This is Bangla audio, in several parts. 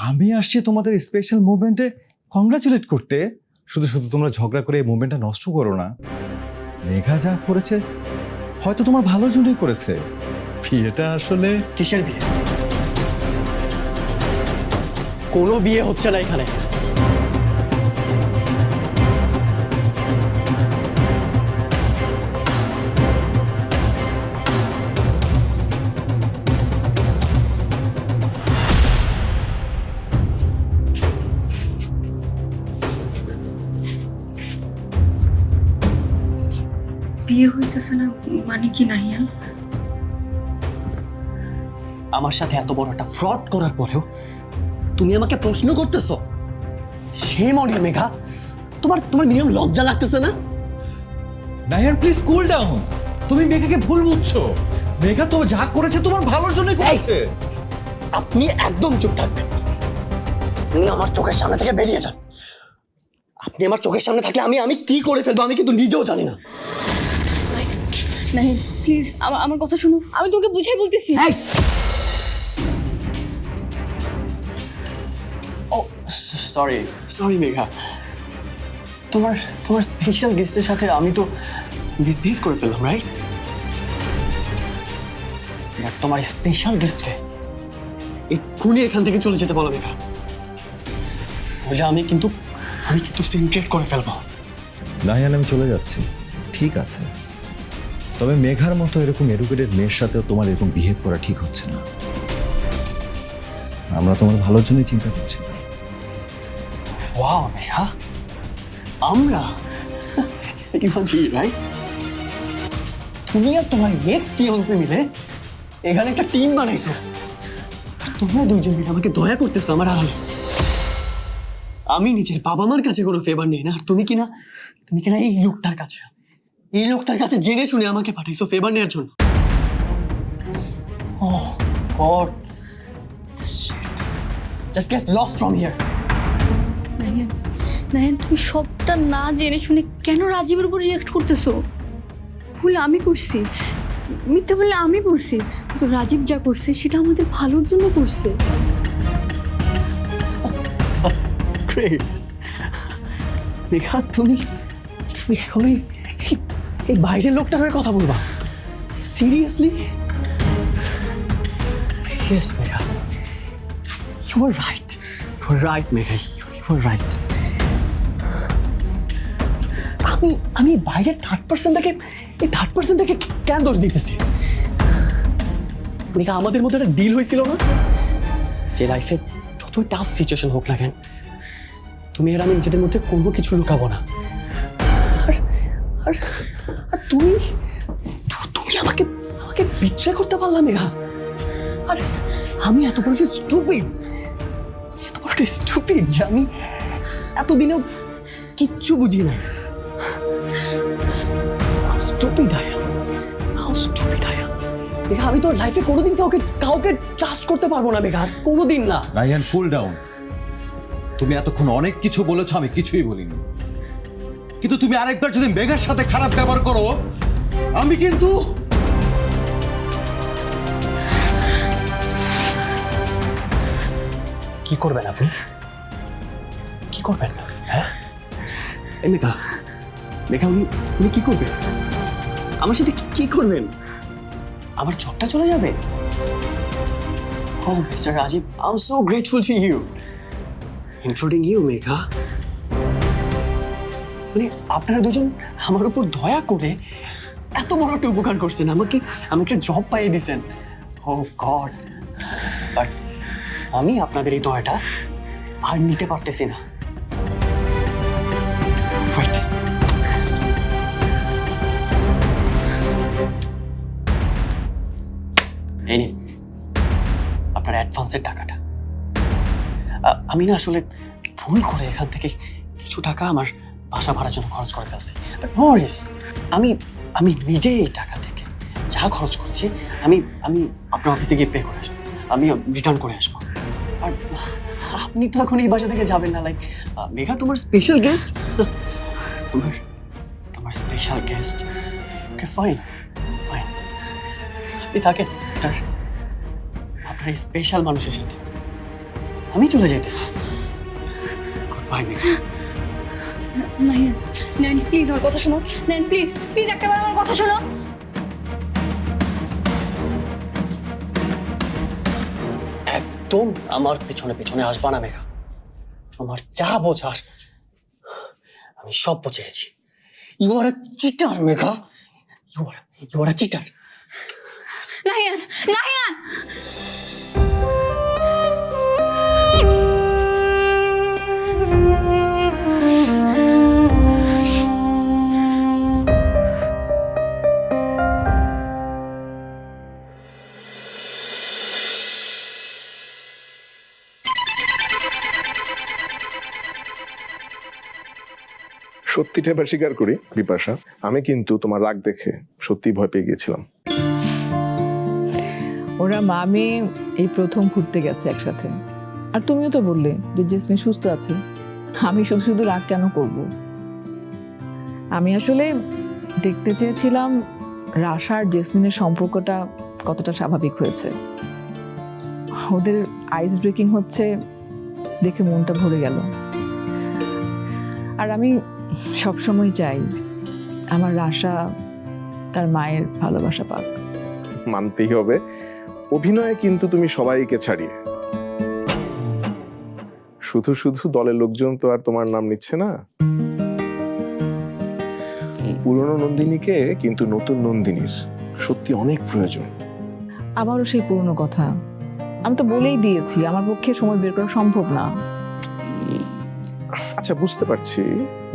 আমি আসছি তোমাদের স্পেশাল মুভমেন্টে কংগ্রাচুলেট করতে। শুধু শুধু তোমরা ঝগড়া করে এই মুভমেন্টটা নষ্ট করো না। মেঘা যা করেছে হয়তো তোমার ভালোর জন্যই করেছে। বিয়েটা আসলে কিসের বিয়ে? কোনো বিয়ে হচ্ছে না এখানে। বিয়ে হইতেছে না মানে কি নাহিয়ান? আমার সাথে এত বড় একটা ফ্রড করার পরেও তুমি আমাকে প্রশ্ন করতেছো? সে মনে মেঘা, তোমার তোমার মিনিমাম লজ্জা লাগতেছে না? Nahiyan please cool down. তুমি মেঘাকে ভুল বুঝছো। মেঘা তো যা করেছে তোমার ভালোর জন্যই করেছে। আপনি একদম চুপ থাকবেন। আপনি আমার চোখের সামনে থেকে বেরিয়ে যান। আপনি আমার চোখের সামনে থাকলে আমি আমি কি করে ফেলবো আমি কিন্তু নিজেও জানি না। নাহিয়ান প্লিজ আমার কথা শুনো, আমি তোকে বুঝাই বলতেছি। ও সরি সরি মেঘা, তোমার তোমার স্পেশাল গেস্টের সাথে আমি তো মিসবিহেভ করে ফেললাম, রাইট? বাট তোমার স্পেশাল গেস্টকে এক্ষুনি এখান থেকে চলে যেতে বলো মেঘা, বলে আমি কিন্তু সিনক্রেট করে ফেলবো। নাহিয়ান আমি চলে যাচ্ছি, ঠিক আছে, তবে মেঘার মতো এরকম এডুকেটেড মেয়ের সাথেও তোমার এরকম বিহেভ করা ঠিক হচ্ছে না। আমরা তোমার ভালোর জন্যই চিন্তা করছি। ওয়াও মেঘা, আমরা ইমাজি রাইট? তুমি আর তোমার এক্স ফিয়ান্সে মিলে এখানে একটা টিম বানাইছো। আর তোমরা দুইজন মিলে আমাকে দয়া করতেছো আমার আড়ালে। আমি নিজের বাবা মার কাছে কোনো ফেভার নেই না, আর তুমি কিনা এই লোকটার কাছে জেনে শুনে আমাকে পাঠাইছো ফেভার নেওয়ার জন্য। Oh God, this shit just gets lost from here. Nahiyan Nahiyan তুমি সবটা না জেনে শুনে কেন রাজীবের উপর রিয়াক্ট করতেছো? ভুল আমি করছি, মিথ্যা বললে আমি বলছি, তো রাজীব যা করছে সেটা আমাদের ভালোর জন্য করছে। Great. মেঘা তুমি এখনই এই বাইরের লোকটার হয়ে কথা বলবা? Seriously? Yes, Megha, you are right. You are right, Megha, you are right. আমি বাইরের থার্ড পার্সনটাকে কেন দোষ দিতেছি? মেঘা, আমাদের মধ্যে একটা ডিল হয়েছিল না যে লাইফে যতই টাফ সিচুয়েশন হোক না কেন তুমি আর আমি নিজেদের মধ্যে কোনো কিছু লুকাবো না। আর তুমি আমাকে বিট্রে করতে পারলাম মেঘা। আর আমি এত বড় স্টুপিড যে আমি এতদিনেও কিচ্ছু বুঝি না। মেঘা, আমি তোর লাইফে কোনোদিন কাউকে ট্রাস্ট করতে পারবো না মেঘা, কোনোদিন না। নাহিয়ান কুল ডাউন। তুমি এতক্ষণ অনেক কিছু বলেছো, আমি কিছুই বলিনি, কিন্তু তুমি আরেকবার যদি মেঘার সাথে খারাপ ব্যবহার করো আমি কিন্তু কি করবেন আপনি? কি করবেন? হ্যাঁ মেঘা উনি কি করবেন? আমার সাথে কি করবেন? আমার জবটা চলে যাবে? Oh, Mr. Rajiv, I'm so grateful to you, including you, Megha. মানে আপনারা দুজন আমার উপর দয়া করে এত বড় একটা উপকার করছেন, আমাকে একটা জব পাইয়ে দিয়েছেন। Oh God, বাট আমি আপনাদের এই দয়াটা আর নিতে পারতেছি না। Wait. এই নিন আপনার অ্যাডভান্সের টাকাটা। আমি না আসলে ভুল করে এখান থেকে কিছু টাকা আমার বাসা ভাড়ার জন্য খরচ করে ফেলছি। বাট নো ওয়ারিস, আমি নিজে এই টাকা থেকে যা খরচ করছি আমি আপনার অফিসে গিয়ে পে করে আসবো, আমি রিটার্ন করে আসবো। আর আপনি তো এখন এই বাসা থেকে যাবেন না। লাইক মেঘা তোমার স্পেশাল গেস্ট, তোমার স্পেশাল গেস্ট। ওকে ফাইন, আপনি থাকেন আপনার এই স্পেশাল মানুষের সাথে। আমি চলে যাইতেছি। Good bye Megha. Nahiyan, Nahiyan please আমার কথা শোনো। নাহিয়ান প্লিজ প্লিজ একটাবার আমার কথা শোনো। একদম আমার পিছনে পিছনে আসবা না মেঘা। আমার যা বোঝার আমি সব বুঝে গেছি। You are a cheater Megha, you are a cheater. Nahiyan, Nahiyan সত্যিটা এবার স্বীকার করি বিপাশা, আমি কিন্তু তোমার রাগ দেখে সত্যি ভয় পেয়ে গিয়েছিলাম। ওরা মা মেয়ে এই প্রথম ঘুরতে গেছে একসাথে, আর তুমিও তো বললে যে জেসমিন সুস্থ আছে। আমি শুধু শুধু রাগ কেন করব? আমি আসলে দেখতে চেয়েছিলাম রাশা আর জেসমিনের সম্পর্কটা কতটা স্বাভাবিক হয়েছে। ওদের আইস ব্রেকিং হচ্ছে দেখে মনটা ভরে গেল। আর আমি সবসময় চাই আমার রাশা তার মায়ের ভালোবাসা পাক। মানতেই হবে, অভিনয়ে কিন্তু তুমি সবাইকে ছাড়িয়ে। শুধু শুধু দলের লোকজন তো আর তোমার নাম নিচ্ছে না। পুরনো নন্দিনীকে কিন্তু নতুন নন্দিনীর সত্যি অনেক প্রয়োজন। আবারও সেই পুরনো কথা, আমি তো বলেই দিয়েছি আমার পক্ষে সময় বের করা সম্ভব না। আচ্ছা, বুঝতে পারছি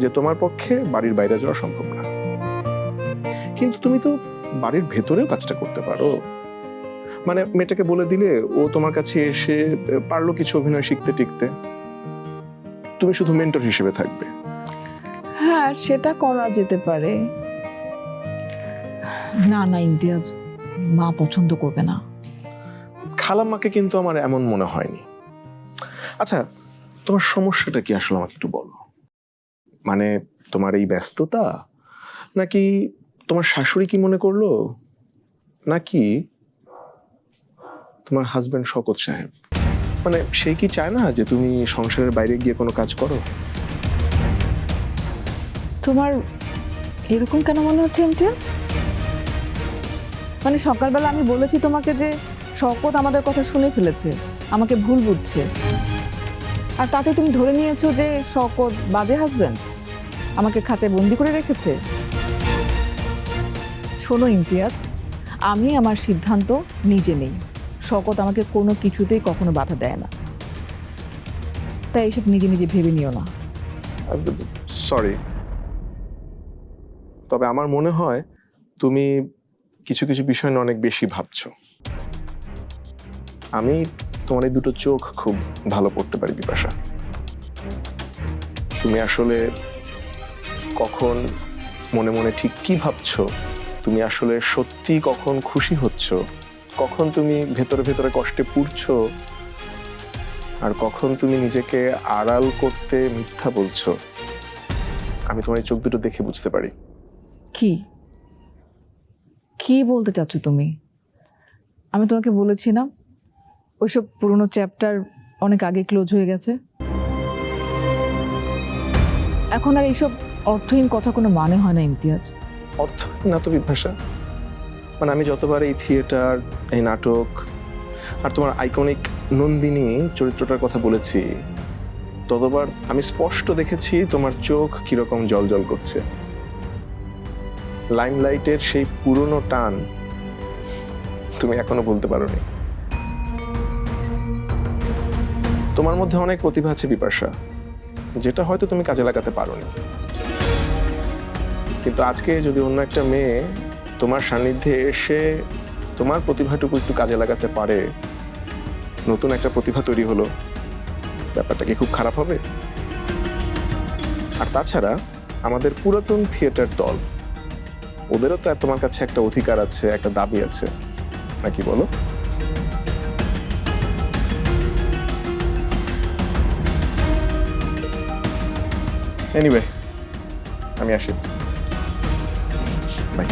যে তোমার পক্ষে বাড়ির বাইরে যাওয়া সম্ভব না, কিন্তু তুমি তো বাড়ির ভেতরেও কাজটা করতে পারো। মানে মেয়েটাকে বলে দিলে ও তোমার কাছে এসে পারলো কিছু অভিনয় শিখতে টিকতে, তুমি শুধু মেন্টর হিসেবে থাকবে। হ্যাঁ, সেটা করা যেতে পারে। না না ইমতিয়াজ, মা পছন্দ করবে না। খালাম্মাকে কিন্তু আমার এমন মনে হয়নি। আচ্ছা, তোমার সমস্যাটা কি আসলে আমাকে একটু বলো। মানে তোমার এই ব্যস্ততা, নাকি তোমার শাশুড়ি কি মনে করলো, নাকি তোমার হাজবেন্ড শওকত সাহেব, মানে সে কি চায় না যে তুমি সংসারের বাইরে গিয়ে কোনো কাজ করো? তোমার এরকম কেন মনে হচ্ছে ইমতিয়াজ? মানে সকালবেলা আমি বলেছি তোমাকে যে শওকত আমাদের কথা শুনে ফেলেছে, আমাকে ভুল বুঝছে, আর তাতে তুমি ধরে নিয়েছো যে শওকত বাজে হাজবেন্ড, আমাকে খাঁচায় বন্দি করে রেখেছে। শোনো ইমতিয়াজ, আমি আমার সিদ্ধান্ত নিজে নেই। শওকত আমাকে কোনো কিছুতেই কখনো বাধা দেয় না, তাই এইসব নিজে নিজে ভেবে নিও না। সরি, তবে আমার মনে হয় তুমি কিছু কিছু বিষয় নিয়ে অনেক বেশি ভাবছো। আমি তোমার এই দুটো চোখ খুব ভালো পড়তে পারি বিপাশা। তুমি আসলে কখন মনে মনে ঠিক কি ভাবছো, তুমি আসলে সত্যি কখন খুশি হচ্ছ, কখন তুমি ভেতরে ভেতরে কষ্টে পুড়ছো, আর কখন তুমি নিজেকে আড়াল করতে মিথ্যা বলছো, আমি তোমার এই চোখ দুটো দেখে বুঝতে পারি। কি কি বলতে চাচ্ছ তুমি? আমি তোমাকে বলেছি না ওইসব পুরনো চ্যাপ্টার অনেক আগে ক্লোজ হয়ে গেছে। এখন আর এইসব অর্থহীন কথা কোনো মানে হয় না ইমতিয়াজ। অর্থহীন না তো বিভাষা, মানে আমি যতবার এই থিয়েটার, এই নাটক আর তোমার আইকনিক নন্দিনী চরিত্রটার কথা বলেছি, ততবার আমি স্পষ্ট দেখেছি তোমার চোখ কিরকম জ্বলজ্বল করছে। লাইমলাইটের সেই পুরনো টান তুমি এখনো বলতে পারোনি। তোমার মধ্যে অনেক প্রতিভা আছে বিপাশা, যেটা হয়তো তুমি কাজে লাগাতে পারোনি। কিন্তু আজকে যদি অন্য একটা মেয়ে তোমার সান্নিধ্যে এসে তোমার প্রতিভাটুকু একটু কাজে লাগাতে পারে, নতুন একটা প্রতিভা তৈরি হলো, ব্যাপারটা কি খুব খারাপ হবে? আর তাছাড়া আমাদের পুরাতন থিয়েটার দল, ওদেরও তো তোমার কাছে একটা অধিকার আছে, একটা দাবি আছে, নাকি বলো? এনিওয়ে, আমি আসি, বাই।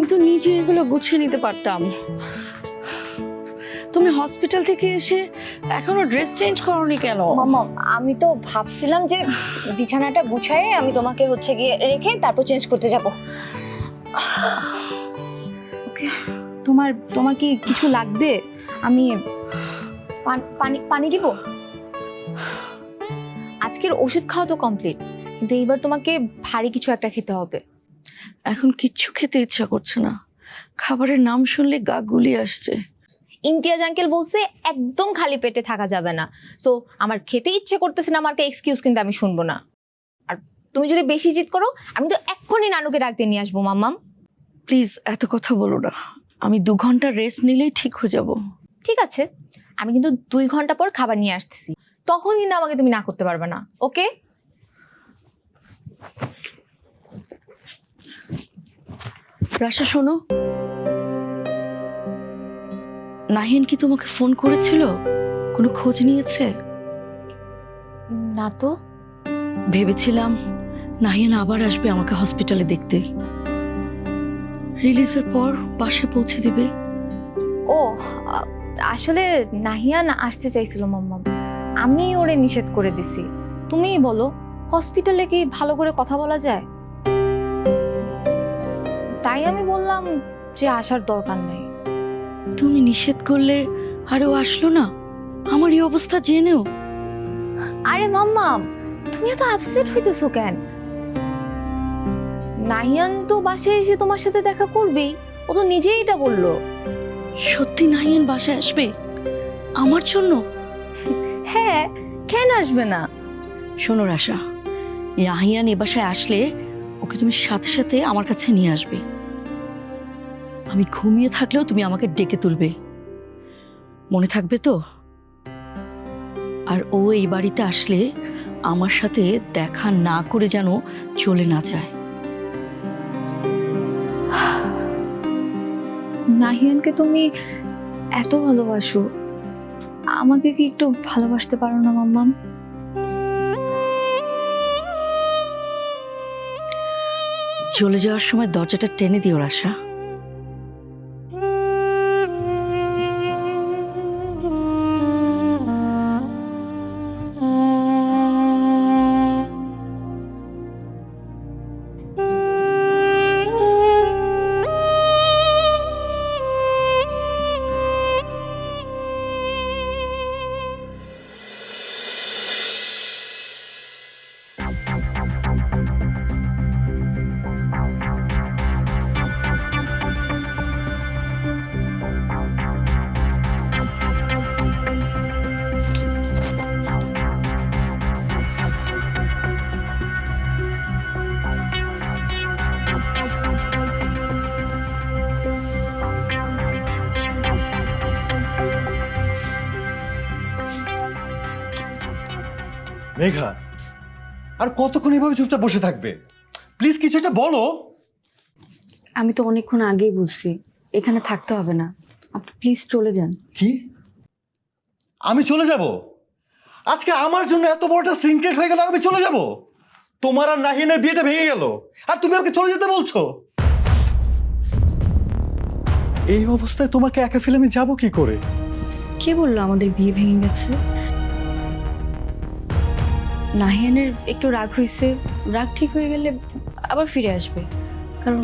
তো নিজে এগুলো গুছিয়ে নিতে পারতাম। তুমি হসপিটাল থেকে এসে এখনো ড্রেস চেঞ্জ করোনি কেন? মাম্মা আমি তো ভাবছিলাম যে বিছানাটা গুছায়ে আমি তোমাকে হচ্ছে গিয়ে রেখে তারপর চেঞ্জ করতে যাব। ওকে, তোমার তোমার কি কিছু লাগবে? আমি পানি পানি দিব। আজকের ওষুধ খাওয়া তো কমপ্লিট, কিন্তু এইবার তোমাকে ভারী কিছু একটা খেতে হবে। এখন কিচ্ছু খেতে ইচ্ছা করছে না, খাবারের নাম শুনলে গা গুলিয়ে আসছে। ইমতিয়াজ আঙ্কেল বলছে একদম খালি পেটে থাকা যাবে না, সো আমার খেতে ইচ্ছে করতেছে না, আমাকে এক্সকিউজ কিন্তু আমি শুনবো না। আর তুমি যদি বেশি জিদ করো আমি তো এক্ষুনি নানুকে ডাকতে নিয়ে আসবো। মাম্মাম প্লিজ এত কথা বলো না, আমি 2 ঘন্টা রেস্ট নিলেই ঠিক হয়ে যাব। ঠিক আছে, আমি কিন্তু 2 ঘন্টা পর খাবার নিয়ে আসতেছি, তখন কিন্তু আমাকে তুমি না করতে পারবে না। ওকে? রাশা শোনো, নাহিয়ান কি তোমাকে ফোন করেছিল? কোনো খোঁজ নিয়েছে? না তো। ভেবেছিলাম নাহিয়ান আবার আসবে আমাকে হসপিটালে দেখতে, রিলিজের পর বাসায় পৌঁছে দিবে। ও আসলে নাহিয়ান আসতে চাইছিল মাম্মাম, আমি ওরে নিষেধ করে দিছি। তুমিই বলো, হসপিটালে কি ভালো করে কথা বলা যায়? তাই আমি বললাম যে আসার দরকার নাই। তুমি নিষেধ করলে আর ও আসলো না, আমার এই অবস্থা জেনেও? আরে মাম্মাম, তুমি এত আপসেট হইতেছো কেন? নাহিয়ান তো বাসায় এসে তোমার সাথে দেখা করবেই, ও তো নিজেই এটা বললো। সত্যি নাহিয়ান বাসায় আসবে আমার জন্য? হ্যাঁ, কেন আসবে না? শোনো রাশা, নাহিয়ান এ বাসায় আসলে ওকে তুমি সাথে সাথে আমার কাছে নিয়ে আসবে। আমি ঘুমিয়ে থাকলেও তুমি আমাকে ডেকে তুলবে, মনে থাকবে তো? আর ও এই বাড়িতে আসলে আমার সাথে দেখা না করে যেন চলে না যায়। নাহিয়ানকে তুমি এত ভালোবাসো, আমাকে কি একটু ভালোবাসতে পারো না মাম্মাম? চলে যাওয়ার সময় দরজাটা টেনে দিও রাশা। মেঘা, আর কতক্ষণ এভাবে চুপচাপ বসে থাকবে? প্লিজ কিছু একটা বলো। আমি তো অনেকক্ষণ আগেই বলছি এখানে থাকতে হবে না, আপনি প্লিজ চলে যান। কি? আমি চলে যাব? আজকে আমার জন্য এত বড়টা সিনক্রেট হয়ে গেল আর আমি চলে যাব? তোমার আর নাহিনের বিয়েটা ভেঙে গেল আর তুমি আমাকে চলে যেতে বলছো? এই অবস্থায় তোমাকে একা ফেলে আমি যাবো কি করে? কে বললো আমাদের বিয়ে ভেঙে গেছে? নাহিয়ানের একটু রাগ হয়েছে, রাগ ঠিক হয়ে গেলে আবার ফিরে আসবে, কারণ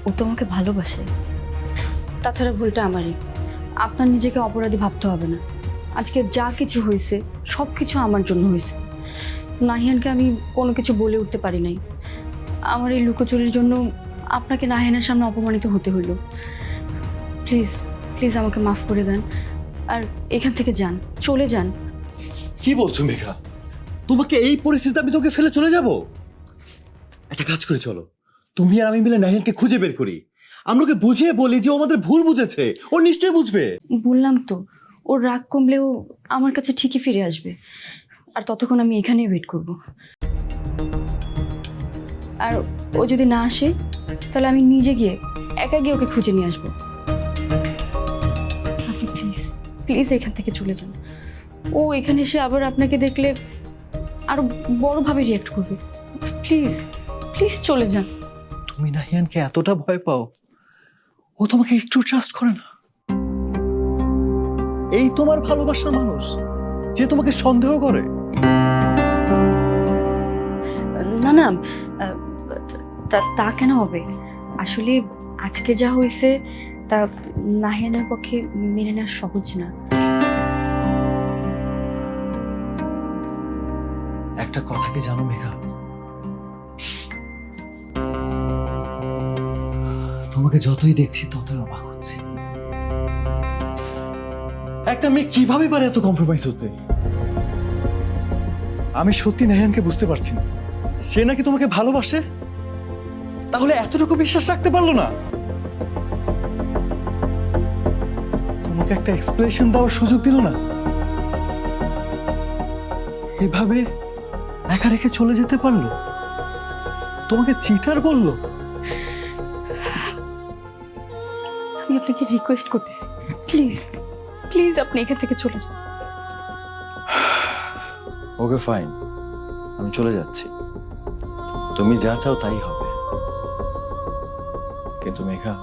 ও তো আমাকে ভালোবাসে। তাছাড়া ভুলটা আমারই, আপনার নিজেকে অপরাধী ভাবতে হবে না। আজকে যা কিছু হয়েছে সব কিছু আমার জন্য হয়েছে। নাহিয়ানকে আমি কোনো কিছু বলে উঠতে পারি নাই, আমার এই লুকোচুরির জন্য আপনাকে নাহিয়ানের সামনে অপমানিত হতে হলো। প্লিজ প্লিজ আমাকে মাফ করে দেন আর এখান থেকে যান, চলে যান। কি বলছো মেঘা? তোমাকে এই পরিস্থিতিতে আমি তোকে ফেলে চলে যাব? একটা কাজ করে চলো, তুমি আর আমি মিলে নাহিয়ানকে খুঁজে বের করি, আমরা ওকে বুঝিয়ে বলি যে ও আমাদের ভুল বুঝেছে, ও নিশ্চয়ই বুঝবে। বললাম তো, ওর রাগ কমলেও আমার কাছে ঠিকই ফিরে আসবে, আর ততক্ষণ আমি এখানেই ওয়েট করব। আর ও যদি না আসে তাহলে আমি নিজে গিয়ে একা গিয়ে ওকে খুঁজে নিয়ে আসবো। আপনি প্লিজ প্লিজ এখান থেকে চলে যান। ও এখানে এসে আবার আপনাকে দেখলে আরো বড়ভাবে রিয়াক্ট করবে। প্লিজ প্লিজ চলে যান। তুমি নাহিয়ানকে এতটা ভয় পাও? ও তোমাকে একটু ট্রাস্ট করে না। এই তোমার ভালোবাসার মানুষ যে তোমাকে সন্দেহ করে। না না, তা কেন হবে? আসলে আজকে যা হয়েছে তা নাহিয়ানের পক্ষে মেনে নেওয়া সহজ না। একটা কথা কি জানো মেঘা, তোমাকে যতই দেখছি ততই অবাক হচ্ছে। একটা মেয়ে কিভাবে পারে এত কম্প্রোমাইজ হতে? আমি সত্যি নাহিয়ানকে বুঝতে পারছি না। সে নাকি তোমাকে ভালোবাসে, তাহলে এতটুকু বিশ্বাস রাখতে পারলো না? তোমাকে একটা এক্সপ্লেনেশন দেওয়ার সুযোগ দিল না? এভাবে একা রেখে চলে যেতে পারলো? তোমাকে চিটার বললো? আমি আপনাকে রিকোয়েস্ট করতেছি, প্লিজ প্লিজ আপনি এখান থেকে চলে যান। ওকে ফাইন, আমি চলে যাচ্ছি। তুমি যা চাও তাই হবে। কিন্তু মেঘা,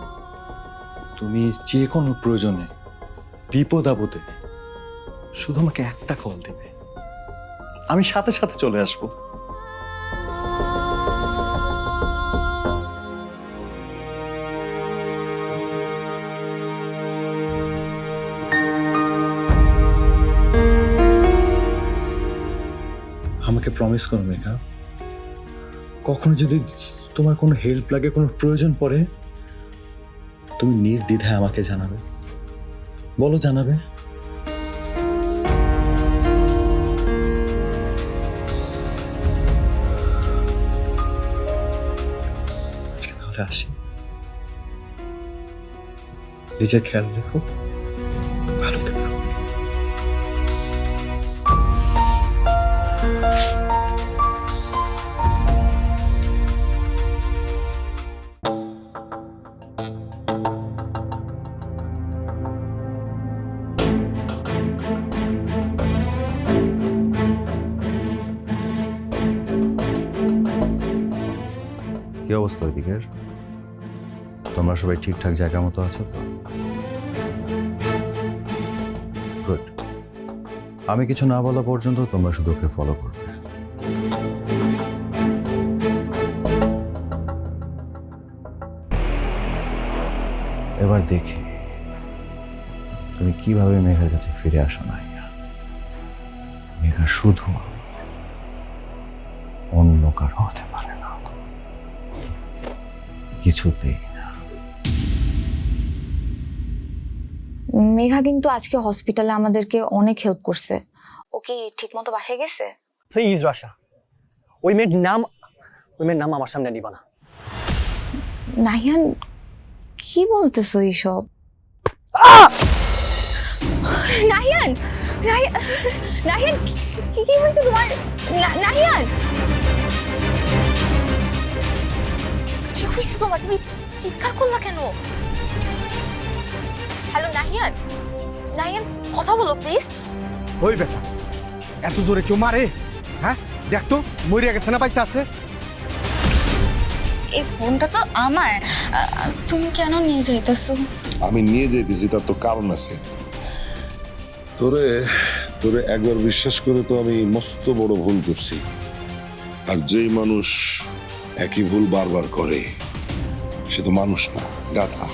তুমি যে কোনো প্রয়োজনে, বিপদ আপদে শুধু আমাকে একটা কল দিবে, আমি সাথে সাথে চলে আসবো। আমাকে প্রমিস করো মেঘা, কখনো যদি তোমার কোনো হেল্প লাগে, কোনো প্রয়োজন পড়ে, তুমি নির্দ্বিধায় আমাকে জানাবে। বলো জানাবে। আজকে তাহলে আসি। নিজের খেয়াল রেখো, ভালো থেকো। কি অবস্থা ওইদিকের? তোমরা সবাই ঠিকঠাক জায়গা মতো আছো তো? গুড। আমি কিছু না বলা পর্যন্ত তোমরা শুধু ওকে ফলো করবে। এবার দেখি তুমি কিভাবে মেঘার কাছে ফিরে আসো। না মেঘা শুধু অন্য কারো হতে পারে না, কিছুতেই না। মেঘা কিন্তু আজকে হসপিটালে আমাদেরকে অনেক হেল্প করছে। ও কি ঠিক মতো বাসায় গেছে? প্লিজ রাশা, ওই মেয়ের নাম আমার সামনে নিবা না। নাহিয়ান, কি বলতেছো এইসব? নাহিয়ান, নাহিয়ান, কি হয়েছে তোমার? নাহিয়ান, কি হয়েছে তোমার? তুমি চিৎকার করলা কেন? হ্যালো নাহিয়ান, নাহিয়ান কথা বলো প্লিজ। ওই বেটা, এত জোরে কেউ মারে? হ্যাঁ দেখ তো, মরিয়া গেছে না পাইসা আছে? এই ফোনটা তো আমার, তুমি কেন নিয়ে যাইতেছো? আমি নিয়ে যাইতেছি তার তো কারণ আছে। তোরে একবার বিশ্বাস করে তো আমি মস্ত বড় ভুল করছি। আর যেই মানুষ একই ভুল বারবার করে সে তো মানুষ না, গাধা।